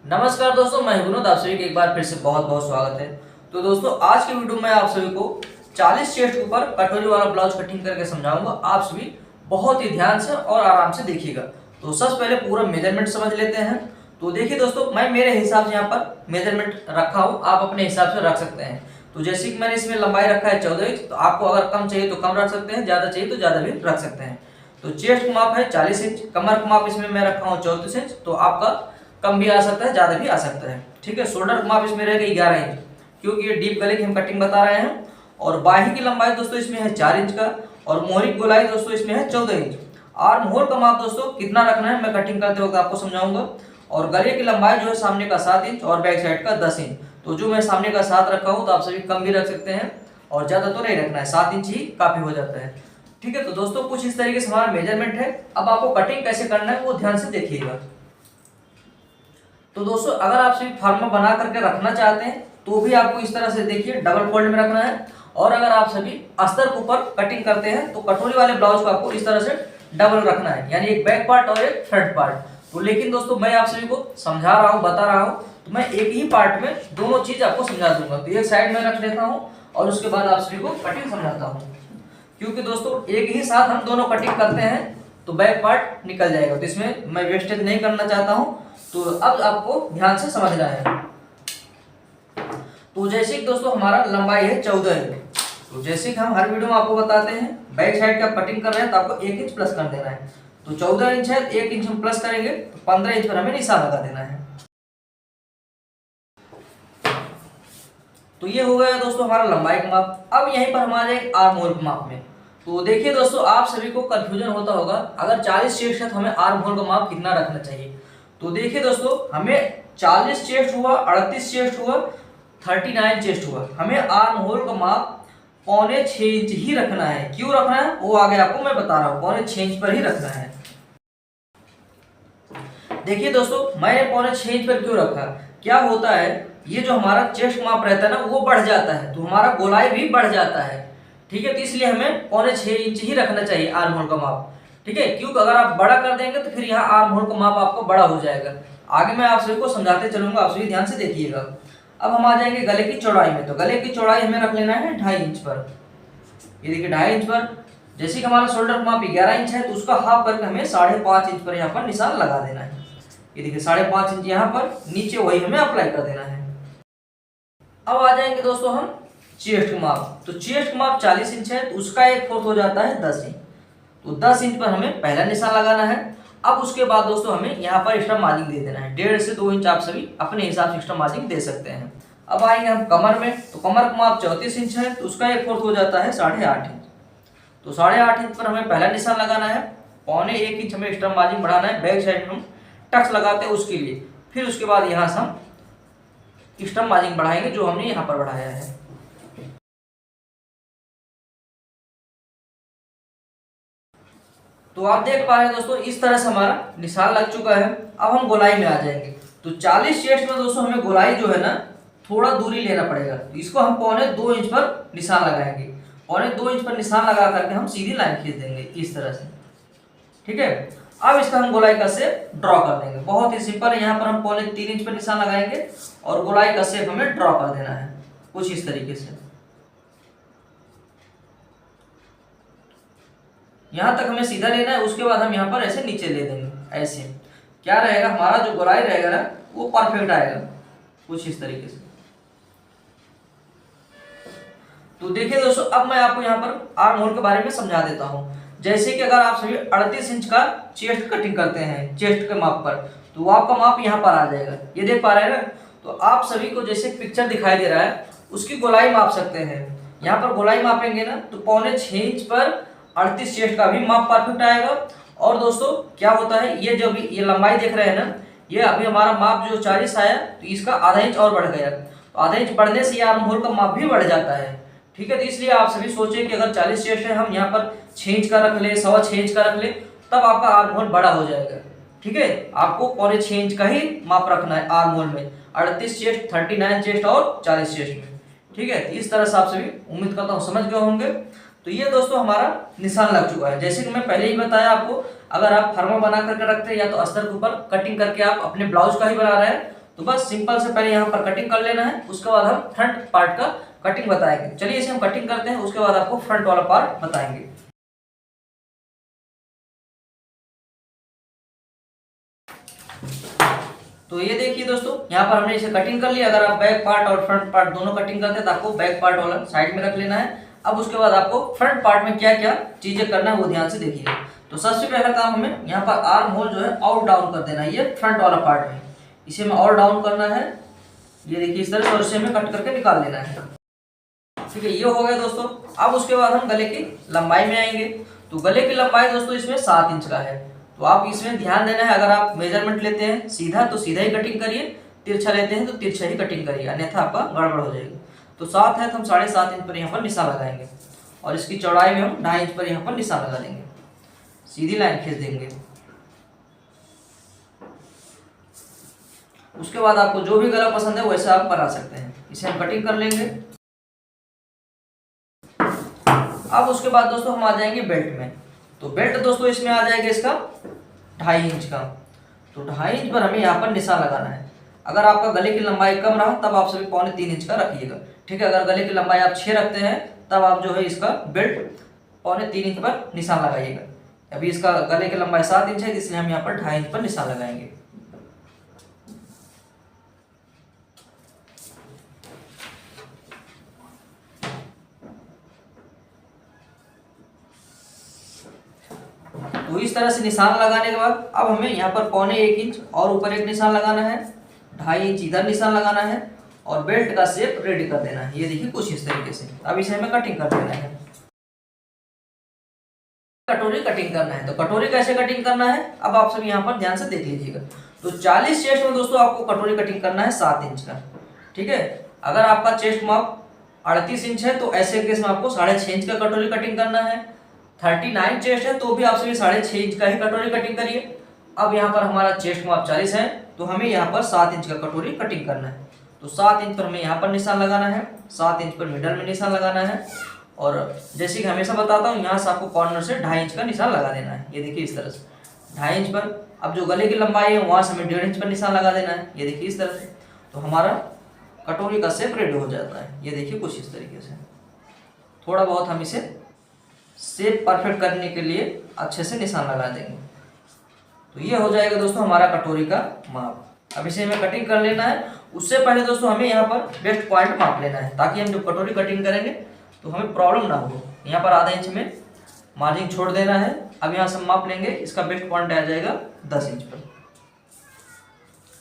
नमस्कार दोस्तों, मैं विनोद। आप सभी का एक बार फिर से बहुत बहुत स्वागत है। तो दोस्तों, आज की वीडियो में आप सभी को 40 चेस्ट के ऊपर कटोरी वाला ब्लाउज कटिंग करके समझाऊंगा। आप सभी बहुत ही ध्यान से और आराम से देखिएगा। तो सबसे पहले पूरा मेजरमेंट समझ लेते हैं। तो देखिए दोस्तों, मैं मेरे हिसाब से यहाँ पर मेजरमेंट रखा हूँ, आप अपने हिसाब से रख सकते हैं। तो जैसे कि मैंने इसमें लंबाई रखा है 14 इंच, तो आपको अगर कम चाहिए तो कम रख सकते हैं, ज़्यादा चाहिए तो ज़्यादा भी रख सकते हैं। तो चेस्ट का माप है 40 इंच, कमर का माप इसमें मैं रखा हूँ 34 इंच, तो आपका कम भी आ सकता है, ज़्यादा भी आ सकता है। ठीक है। शोल्डर का माप इसमें रहेगा 11 इंच, क्योंकि ये डीप गले की हम कटिंग बता रहे हैं। और बाही की लंबाई दोस्तों इसमें है 4 इंच का, और मोहरी की गोलाई दोस्तों इसमें है 14 इंच। आर्म होल का माप दोस्तों कितना रखना है मैं कटिंग करते वक्त आपको समझाऊंगा। और गले की लंबाई जो है सामने का 7 इंच और बैक साइड का 10 इंच। तो जो मैं सामने का 7 रखा हूँ, तो आप सभी कम भी रख सकते हैं और ज़्यादा तो नहीं रखना है, 7 इंच ही काफ़ी हो जाता है। ठीक है। तो दोस्तों, कुछ इस तरीके से हमारा मेजरमेंट है। अब आपको कटिंग कैसे करना है वो ध्यान से देखिएगा। तो दोस्तों, अगर आप सिर्फ फॉर्मा बना करके रखना चाहते हैं तो भी आपको इस तरह से देखिए डबल फोल्ड में रखना है। और अगर आप सभी अस्तर के ऊपर कटिंग करते हैं तो कटोरी वाले ब्लाउज को आपको इस तरह से डबल रखना है, यानी एक बैक पार्ट और एक फ्रंट पार्ट। तो लेकिन दोस्तों, मैं आप सभी को समझा रहा हूँ, बता रहा हूँ, तो मैं एक ही पार्ट में दोनों चीज आपको समझा दूंगा। तो एक साइड में रख देता हूँ और उसके बाद आप सभी को कटिंग समझाता हूँ। क्योंकि दोस्तों, एक ही साथ हम दोनों कटिंग करते हैं तो बैक पार्ट निकल जाएगा, तो इसमें मैं वेस्टेज नहीं करना चाहता हूँ। तो अब आपको ध्यान से समझना है। तो जैसे कि दोस्तों हमारा लंबाई है 14 इंच, तो जैसे कि हम हर वीडियो में आपको बताते हैं, बैक साइड की आप कटिंग कर रहे हैं तो आपको 1 इंच प्लस कर देना है। तो 14 इंच है, 1 इंच हम प्लस करेंगे तो 15 इंच पर हमें निशान लगा देना है। तो ये हो गया दोस्तों हमारा लंबाई का माप। अब यहीं पर हम आ जाएंगे आर्म होल के माप में। तो देखिए दोस्तों, आप सभी को कंफ्यूजन होता होगा, अगर 40 चेस्ट है तो हमें आर्म होल का माप कितना रखना चाहिए। तो देखिए दोस्तों, हमें 40 चेस्ट हुआ, 38 चेस्ट हुआ, 39 चेस्ट हुआ, हमें आर्म होल का माप 6.25 इंच ही रखना है। क्यों रखना है वो आगे आपको मैं बता रहा हूँ, 6.25 इंच पर ही रखना है। देखिए दोस्तों, मैंने 6.25 इंच पर क्यों रखा, क्या होता है, ये जो हमारा चेस्ट माप रहता है ना वो बढ़ जाता है, तो हमारा गोलाई भी बढ़ जाता है। ठीक है। तो इसलिए हमें 6.25 इंच ही रखना चाहिए आर्म होल का माप। ठीक है। क्योंकि अगर आप बड़ा कर देंगे तो फिर यहाँ आर्म होल का माप आपको बड़ा हो जाएगा। आगे मैं आप सभी को समझाते चलूंगा, आप सभी ध्यान से देखिएगा। अब हम आ जाएंगे गले की चौड़ाई में। तो गले की चौड़ाई हमें रख लेना है 2.5 इंच पर। ये देखिए 2.5 इंच पर। जैसे कि हमारा शोल्डर का माप 11 इंच है, तो उसका हाफ करके हमें 5.5 इंच पर यहाँ पर निशान लगा देना है। ये देखिए 5.5 इंच यहाँ पर, नीचे वही हमें अप्लाई कर देना है। अब आ जाएंगे दोस्तों हम चेस्ट का माप। तो चेस्ट का माप 40 इंच है, तो उसका 1/4 हो जाता है 10 इंच। तो 10 इंच पर हमें पहला निशान लगाना है। अब उसके बाद दोस्तों हमें यहाँ पर एक्स्ट्रा मार्जिन दे देना है, 1.5 से 2 इंच आप सभी अपने हिसाब से एक्स्ट्रा मार्जिन दे सकते हैं। अब आएंगे हम कमर में। तो कमर का माप 34 इंच है, तो उसका 1/4 हो जाता है 8.5 इंच। तो 8.5 इंच पर हमें पहला निशान लगाना है। 1.25 इंच हमें एक्स्ट्रा मार्जिन बढ़ाना है, बैक साइड में हम टक्स लगाते हैं उसके लिए। फिर उसके बाद यहाँ से हम एक्स्ट्रा मार्जिन बढ़ाएंगे जो हमने यहाँ पर बढ़ाया है। तो आप देख पा रहे हैं दोस्तों, इस तरह से हमारा निशान लग चुका है। अब हम गोलाई में आ जाएंगे। तो 40 चेस्ट में दोस्तों हमें गोलाई जो है ना थोड़ा दूरी लेना पड़ेगा, तो इसको हम 2.25 इंच पर निशान लगाएंगे। 2.25 इंच पर निशान लगा करके हम सीधी लाइन खींच देंगे इस तरह से। ठीक है। अब इसका हम गोलाई का शेप ड्रॉ कर देंगे, बहुत ही सिंपल है। यहाँ पर हम 3.25 इंच पर निशान लगाएंगे और गोलाई का शेप हमें ड्रॉ कर देना है कुछ इस तरीके से। यहाँ तक हमें सीधा लेना है, उसके बाद हम यहाँ पर ऐसे नीचे ले देंगे। ऐसे क्या रहेगा, हमारा जो गोलाई रहेगा ना वो परफेक्ट आएगा कुछ इस तरीके से। तो देखिए दोस्तों, अब मैं आपको यहाँ पर आर्म होल के बारे में समझा देता हूँ। जैसे कि अगर आप सभी 38 इंच का चेस्ट कटिंग करते हैं चेस्ट के माप पर, तो वो आपका माप यहाँ पर आ जाएगा। ये देख पा रहे हैं ना। तो आप सभी को जैसे पिक्चर दिखाई दे रहा है उसकी गोलाई माप सकते हैं। यहाँ पर गोलाई मापेंगे ना तो 6.25 इंच पर 38 चेस्ट का भी माप परफेक्ट आएगा। और दोस्तों क्या होता है, ये जो भी ये लंबाई देख रहे हैं ना, ये अभी हमारा माप जो 40 आया तो इसका आधा इंच और बढ़ गया। तो आधा इंच बढ़ने से ये आर्म होल का माप भी बढ़ जाता है। ठीक है। तो इसलिए आप सभी सोचें कि अगर 40 चेस्ट है, हम यहाँ पर 6 इंच का रख ले, 6.25 इंच का रख ले, तब आपका आर्म होल बड़ा हो जाएगा। ठीक है। आपको 6.25 इंच का ही माप रखना है आर्म होल में, 38 चेस्ट, 39 चेस्ट और 40 चेस्ट में। ठीक है। इस तरह से आप सभी उम्मीद करता हूँ समझ गए होंगे। तो ये दोस्तों हमारा निशान लग चुका है। जैसे कि मैं पहले ही बताया आपको, अगर आप फर्मा बना करके रखते हैं या तो अस्तर के ऊपर कटिंग करके आप अपने ब्लाउज का ही बना रहे हैं तो बस सिंपल से पहले यहाँ पर कटिंग कर लेना है, उसके बाद हम फ्रंट पार्ट का कटिंग बताएंगे। चलिए इसे हम कटिंग करते हैं, उसके बाद आपको फ्रंट वाला पार्ट बताएंगे। तो ये देखिए दोस्तों, यहाँ पर हमने इसे कटिंग कर लिया। अगर आप बैक पार्ट और फ्रंट पार्ट दोनों कटिंग करते हैं तो आपको बैक पार्ट वाला साइड में रख लेना है। अब उसके बाद आपको फ्रंट पार्ट में क्या क्या चीजें करना है वो ध्यान से देखिए। तो सबसे पहला काम हमें यहाँ पर आर्म होल जो है आउट डाउन कर देना है, ये फ्रंट वाला पार्ट में इसे हमें और डाउन करना है। ये देखिए इस तरह से, और इसे हमें कट करके निकाल लेना है। ठीक है, ये हो गया दोस्तों। अब उसके बाद हम गले की लंबाई में आएंगे। तो गले की लंबाई दोस्तों इसमें 7 इंच का है। तो आप इसमें ध्यान देना है, अगर आप मेजरमेंट लेते हैं सीधा तो सीधा ही कटिंग करिए, तिरछा लेते हैं तो तिरछा ही कटिंग करिए, अन्यथा आपका गड़बड़ हो जाएगी। तो 7 है तो हम 7.5 इंच पर यहाँ पर निशान लगाएंगे, और इसकी चौड़ाई में हम 2.5 इंच पर यहाँ पर निशान लगा देंगे, सीधी लाइन खींच देंगे। उसके बाद आपको जो भी गला पसंद है वैसा आप बना सकते हैं। इसे हम कटिंग कर लेंगे। अब उसके बाद दोस्तों हम आ जाएंगे बेल्ट में। तो बेल्ट दोस्तों इसमें आ जाएगा इसका 2.5 इंच का। तो 2.5 इंच पर हमें यहाँ पर निशान लगाना है। अगर आपका गले की लंबाई कम रहा तब आप सभी 3.25 इंच का रखिएगा। ठीक है, अगर गले की लंबाई आप 6 रखते हैं तब आप जो है इसका बेल्ट 3.25 इंच पर निशान लगाइएगा। अभी इसका गले की लंबाई 7 इंच है, इसलिए हम यहाँ पर 2.5 इंच पर निशान लगाएंगे। तो इस तरह से निशान लगाने के बाद अब हमें यहाँ पर 1.25 इंच और ऊपर एक निशान लगाना है, 2.5 इंच इधर निशान लगाना है, और बेल्ट का शेप रेडी कर देना है। ये देखिए कुछ इस तरीके से। अब इसे हमें कटिंग कर देना है। कटोरी कटिंग करना है। तो कटोरी कैसे कटिंग करना है अब आप सब यहाँ पर ध्यान से देख लीजिएगा। तो 40 चेस्ट में दोस्तों आपको कटोरी कटिंग करना है 7 इंच का। ठीक है, अगर आपका चेस्ट माप 38 इंच है तो ऐसे केस में आपको 6.5 इंच का कटोरी कटिंग करना है। 39 चेस्ट है तो भी आप सभी 6.5 इंच का ही कटोरी कटिंग करिए। अब यहाँ पर हमारा चेस्ट माप 40 है तो हमें यहाँ पर 7 इंच का कटोरी कटिंग करना है। तो 7 इंच पर हमें यहाँ पर निशान लगाना है, 7 इंच पर मिडल में निशान लगाना है, और जैसे कि हमेशा बताता हूँ यहाँ से आपको कॉर्नर से 2.5 इंच का निशान लगा देना है। ये देखिए इस तरह से 2.5 इंच पर। अब जो गले की लंबाई है वहाँ से हमें 1.5 इंच पर निशान लगा देना है। ये देखिए इस तरह से। तो हमारा कटोरी का शेप रेडी हो जाता है। ये देखिए कुछ इस तरीके से। थोड़ा बहुत हम इसे शेप परफेक्ट करने के लिए अच्छे से निशान लगा देंगे। तो ये हो जाएगा दोस्तों हमारा कटोरी का माप। अब इसे हमें कटिंग कर लेना है। उससे पहले दोस्तों हमें यहाँ पर बेस्ट पॉइंट माप लेना है, ताकि हम जब कटोरी कटिंग करेंगे तो हमें प्रॉब्लम ना हो। यहाँ पर आधा इंच में मार्जिन छोड़ देना है। अब यहाँ से माप लेंगे, इसका बेस्ट पॉइंट आ जाएगा 10 इंच पर।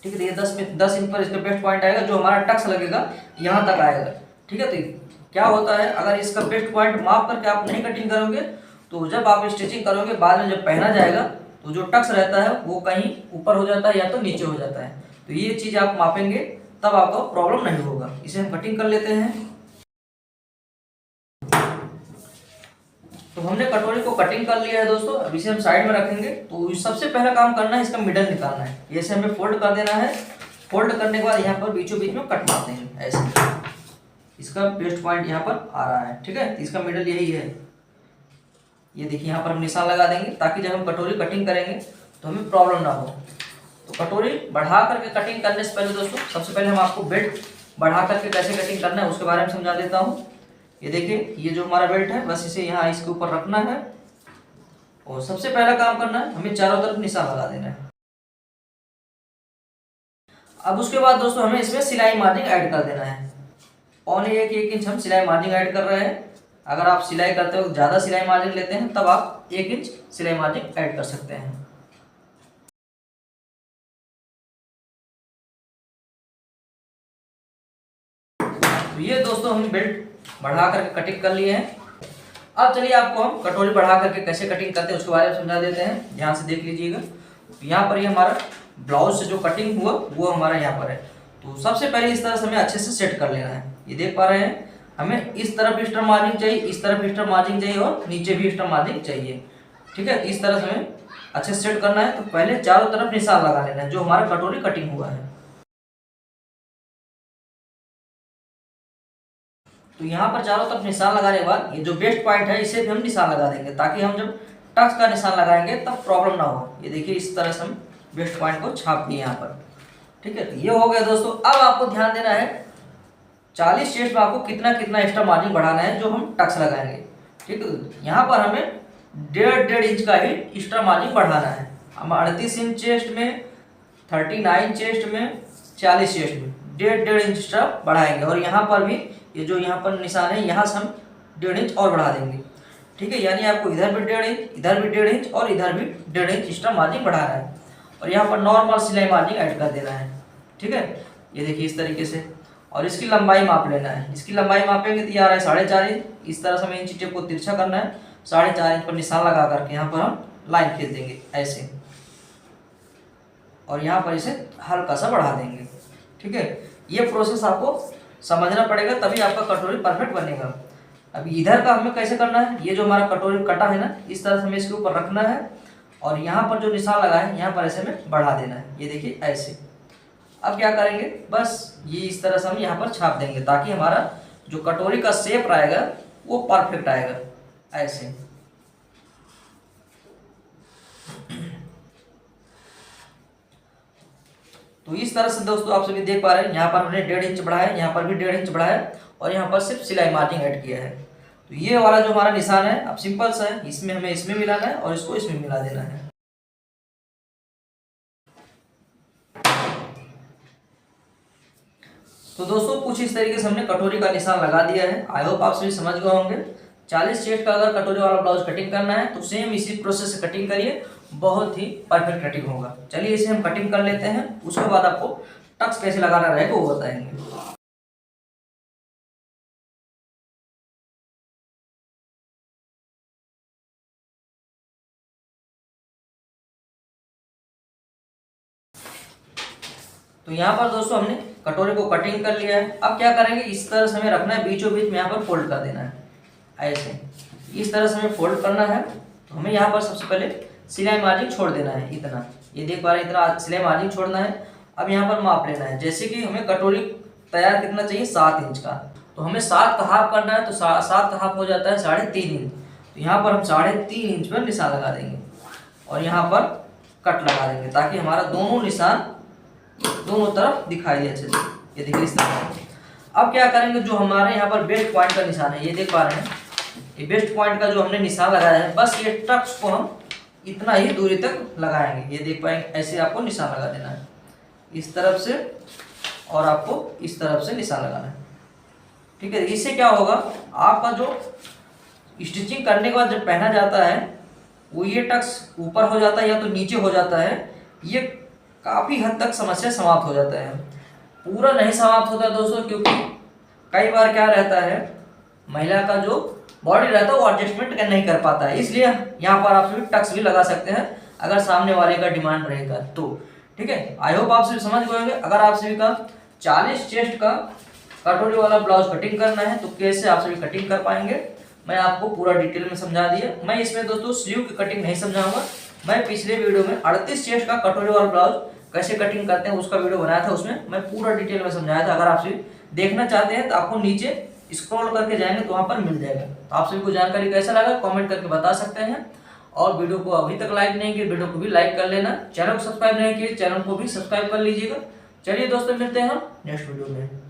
ठीक है, तो ये 10 इंच पर इसका बेस्ट पॉइंट आएगा। जो हमारा टक्स लगेगा यहाँ तक आएगा। ठीक है, तो क्या होता है अगर इसका बेस्ट पॉइंट माप करके आप नहीं कटिंग करोगे तो जब आप स्टिचिंग करोगे बाद में जब पहना जाएगा तो जो टक्स रहता है वो कहीं ऊपर हो जाता है या तो नीचे हो जाता है। तो ये चीज आप मापेंगे तब आपको प्रॉब्लम नहीं होगा। इसे हम कटिंग कर लेते हैं। तो हमने कटोरी को कटिंग कर लिया है दोस्तों। अब इसे हम साइड में रखेंगे। तो सबसे पहला काम करना है, इसका मिडल निकालना है। ऐसे हमें फोल्ड कर देना है। फोल्ड करने के बाद यहाँ पर बीचों बीच में कट मारते हैं ऐसे। इसका बेस्ट पॉइंट यहाँ पर आ रहा है। ठीक है, इसका मिडल यही है। ये देखिए यहाँ पर हम निशान लगा देंगे ताकि जब हम कटोरी कटिंग करेंगे तो हमें प्रॉब्लम ना हो। तो कटोरी बढ़ा करके कटिंग करने से पहले दोस्तों सबसे पहले हम आपको बेल्ट बढ़ा करके कैसे कटिंग करना है उसके बारे में समझा देता हूँ। ये देखिए, ये जो हमारा बेल्ट है बस इसे यहाँ इसके ऊपर रखना है, और सबसे पहला काम करना है हमें चारों तरफ निशान लगा देना है। अब उसके बाद दोस्तों हमें इसमें सिलाई मार्जिन ऐड कर देना है। 1.25 इंच हम सिलाई मार्जिन ऐड कर रहे हैं। अगर आप सिलाई करते हो ज़्यादा सिलाई मार्जिन लेते हैं तब आप 1 इंच सिलाई मार्जिन ऐड कर सकते हैं। तो ये दोस्तों हम बेल्ट बढ़ा करके कटिंग कर लिए हैं। अब चलिए आपको हम कटोरी बढ़ा करके कैसे कटिंग करते हैं उसके बारे में समझा देते हैं। ध्यान से देख लीजिएगा। तो यहाँ पर ये हमारा ब्लाउज से जो कटिंग हुआ वो हमारा यहाँ पर है। तो सबसे पहले इस तरह से हमें अच्छे से सेट कर लेना है। ये देख पा रहे हैं, हमें इस तरफ एक्स्ट्रा मार्जिन चाहिए, इस तरफ एक्स्ट्रा मार्जिन चाहिए, और नीचे भी एक्स्ट्रा मार्जिन चाहिए। ठीक है, इस तरह से हमें अच्छे से सेट करना है। तो पहले चारों तरफ निशान लगा लेना है जो हमारा कटोरी कटिंग हुआ है। तो यहाँ पर चारों तरफ निशान लगाने के बाद ये जो बेस्ट पॉइंट है इसे भी हम निशान लगा देंगे, ताकि हम जब टक्स का निशान लगाएंगे तब प्रॉब्लम ना हो। ये देखिए इस तरह से हम बेस्ट पॉइंट को छाप दिए यहाँ पर। ठीक है, तो ये हो गया दोस्तों। अब आपको ध्यान देना है 40 चेस्ट में आपको कितना कितना एक्स्ट्रा मार्जिन बढ़ाना है जो हम टक्स लगाएंगे। ठीक है, यहाँ पर हमें 1.5 इंच का ही एक्स्ट्रा मार्जिन बढ़ाना है। हम 38 इंच चेस्ट में, 39 चेस्ट में, 40 चेस्ट में 1.5 इंच एक्स्ट्रा बढ़ाएंगे। और यहाँ पर भी ये जो यहाँ पर निशान है यहाँ से हम 1.5 इंच और बढ़ा देंगे। ठीक है, यानी आपको इधर भी 1.5 इंच, इधर भी 1.5 इंच और इधर भी 1.5 इंच एक्स्ट्रा मार्जिन बढ़ाना है। और यहाँ पर नॉर्मल सिलाई मार्जिन ऐड कर देना है। ठीक है, ये देखिए इस तरीके से। और इसकी लंबाई माप लेना है। इसकी लंबाई मापेंगे तो ये आ रहा है 4.5 इंच। इस तरह से हमें इंची टेप को तिरछा करना है, 4.5 इंच पर निशान लगा करके यहाँ पर हम लाइन खींच देंगे ऐसे, और यहाँ पर इसे हल्का सा बढ़ा देंगे। ठीक है, ये प्रोसेस आपको समझना पड़ेगा, तभी आपका कटोरी परफेक्ट बनेगा। अभी इधर का हमें कैसे करना है, ये जो हमारा कटोरी कटा है ना, इस तरह से हमें इसके ऊपर रखना है और यहाँ पर जो निशान लगा है यहाँ पर ऐसे में बढ़ा देना है। ये देखिए ऐसे। अब क्या करेंगे, बस ये इस तरह से हम यहाँ पर छाप देंगे ताकि हमारा जो कटोरी का शेप आएगा वो परफेक्ट आएगा ऐसे। तो इस तरह से दोस्तों आप सभी देख पा रहे हैं, यहाँ पर हमने 1.5 इंच बढ़ाया, यहाँ पर भी 1.5 इंच बढ़ाया और यहाँ पर सिर्फ सिलाई मार्जिन ऐड किया है। तो ये वाला जो हमारा निशान है अब सिंपल सा है, इसमें हमें इसमें मिलाना है और इसको इसमें मिला देना है। तो दोस्तों कुछ इस तरीके से हमने कटोरी का निशान लगा दिया है। आई होप आप सभी समझ गए होंगे। 40 चेस्ट का अगर कटोरी वाला ब्लाउज कटिंग करना है तो सेम इसी प्रोसेस से कटिंग करिए, बहुत ही परफेक्ट कटिंग होगा। चलिए इसे हम कटिंग कर लेते हैं, उसके बाद आपको टक्स कैसे लगाना रहेगा वो बताएंगे। तो यहाँ पर दोस्तों हमने कटोरे को कटिंग कर लिया है। अब क्या करेंगे, इस तरह से हमें रखना है, बीचों बीच में यहाँ पर फोल्ड कर देना है ऐसे। इस तरह से हमें फोल्ड करना है। तो हमें यहाँ पर सबसे पहले सिलाई मार्जिन छोड़ देना है इतना, ये देख पा रहे हैं, इतना सिलाई मार्जिन छोड़ना है। अब यहाँ पर माप लेना है, जैसे कि हमें कटोरी तैयार कितना चाहिए 7 इंच का, तो हमें 7 का हाफ करना है, तो 7 का हाफ हो जाता है 3.5 इंच। तो यहाँ पर हम 3.5 इंच पर निशान लगा देंगे और यहाँ पर कट लगा देंगे ताकि हमारा दोनों निशान दोनों तरफ दिखाई दे अच्छे से। ये देखिए इस तरह। अब क्या करेंगे, जो हमारे यहाँ पर बेस्ट पॉइंट का निशान है, ये देख पा रहे हैं, ये बेस्ट पॉइंट का जो हमने निशान लगाया है, बस ये टक्स को हम इतना ही दूरी तक लगाएंगे। ये देख पाएंगे, ऐसे आपको निशान लगा देना है इस तरफ से और आपको इस तरफ से निशान लगाना है। ठीक है, इससे क्या होगा, आपका जो स्टिचिंग करने के बाद जब पहना जाता है वो ये टक्स ऊपर हो जाता है या तो नीचे हो जाता है, ये काफ़ी हद तक समस्या समाप्त हो जाता है। पूरा नहीं समाप्त होता दोस्तों, क्योंकि कई बार क्या रहता है, महिला का जो बॉडी रहता है वो एडजस्टमेंट नहीं कर पाता है, इसलिए यहाँ पर आप सभी टक्स भी लगा सकते हैं अगर सामने वाले का डिमांड रहेगा तो। ठीक है, आई होप आप सभी समझ गए होंगे। अगर आप सभी का 40 चेस्ट का कटोरी वाला ब्लाउज कटिंग करना है तो कैसे आप सभी कटिंग कर पाएंगे, मैं आपको पूरा डिटेल में समझा दिया। मैं इसमें दोस्तों स्लीव की कटिंग नहीं समझाऊंगा। मैं पिछले वीडियो में 38 चेस्ट का कटोरी वाला ब्लाउज कैसे कटिंग करते हैं उसका वीडियो बनाया था, उसमें मैं पूरा डिटेल में समझाया था। अगर आप सभी देखना चाहते हैं तो आपको नीचे स्क्रॉल करके जाएंगे तो वहां पर मिल जाएगा। तो आप सभी को जानकारी कैसा लगा कमेंट करके बता सकते हैं। और वीडियो को अभी तक लाइक नहीं किया, वीडियो को भी लाइक कर लेना। चैनल को सब्सक्राइब नहीं किए, चैनल को भी सब्सक्राइब कर लीजिएगा। चलिए दोस्तों, मिलते हैं हम नेक्स्ट वीडियो में।